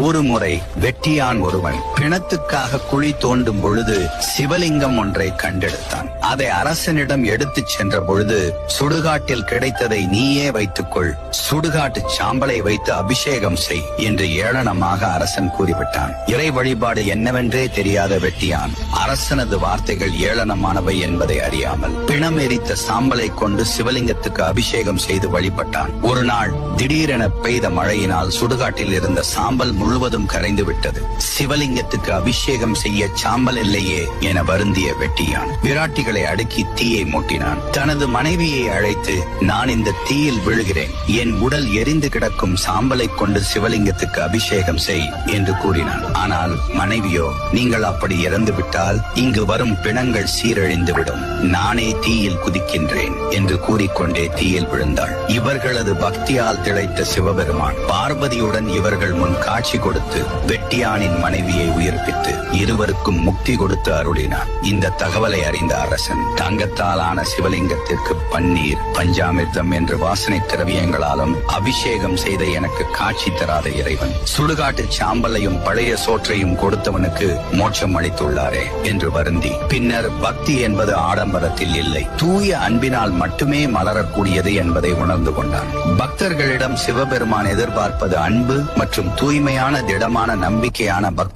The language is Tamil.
ஒரு முறை வெட்டியான் ஒருவன் பிணத்துக்காக குழி தோண்டும் பொழுது சிவலிங்கம் ஒன்றை கண்டெடுத்தான். அதை அரசனிடம் எடுத்துச் சென்ற பொழுது, சுடுகாட்டில் கிடைத்ததை நீயே வைத்துக்கொள், சுடுகாட்டு சாம்பலை வைத்து அபிஷேகம் செய் என்று ஏளனமாக அரசன் கூறிவிட்டான். இறை வழிபாடு என்னவென்றே தெரியாத வெட்டியான் அரசனது வார்த்தைகள் ஏளனமானவை என்பதை அறியாமல் பிணம் எரித்த சாம்பலை கொண்டு சிவலிங்கத்துக்கு அபிஷேகம் செய்து வழிபட்டான். ஒரு நாள் திடீரென பெய்த மழையினால் சுடுகாட்டில் இருந்த சாம்பல் முழுவதும் கரைந்து விட்டது. சிவலிங்கத்துக்கு அபிஷேகம் செய்ய சாம்பல் இல்லையே என வருந்திய வெட்டியான் விராட்டிகளை அடுக்கி தீயை மூட்டினான். தனது மனைவியை அழைத்து, நான் இந்த தீயில் விழுகிறேன், என் உடல் எரிந்து கிடக்கும் சாம்பலை கொண்டு சிவலிங்கத்துக்கு அபிஷேகம் செய் என்று கூறினான். ஆனால் மனைவியோ, நீங்கள் அப்படி இறந்து விட்டால் இங்கு வரும் பிணங்கள் சீரழிந்துவிடும், நானே தீயில் குதிக்கின்றேன் என்று கூறிக்கொண்டே தீயில் விழுந்தாள். இவர்களது பக்தியால் திளைத்த சிவபெருமான் பார்வதியுடன் இவர்கள் முன் காட்சி கொடுத்து வெட்டியானின் மனைவியை உயிர்ப்பித்து இருவருக்கும் முக்தி கொடுத்து அருளினார். இந்த தகவலை அறிந்த அரசன் தங்கத்தாலான சிவலிங்கத்திற்கு பன்னீர், பஞ்சாமிர்தம் என்று வாசனை திரவியங்களாலும் அபிஷேகம் செய்த எனக்கு காட்சி தராத இறைவன், சுடுகாட்டு சாம்பலையும் பழைய சோற்றையும் கொடுத்தவனுக்கு மோட்சம் அளித்துள்ளாரே என்று வருந்தி, பின்னர் பக்தி என்பது ஆடம்பரத்தில் இல்லை, தூய அன்பினால் மட்டுமே மலரக்கூடியது என்பதை உணர்ந்து கொண்டான். பக்தர்களிடம் சிவபெருமான் எதிர்பார்ப்பது அன்பு மற்றும் தூய்மையான திடமான நம்பிக்கையான பக்தி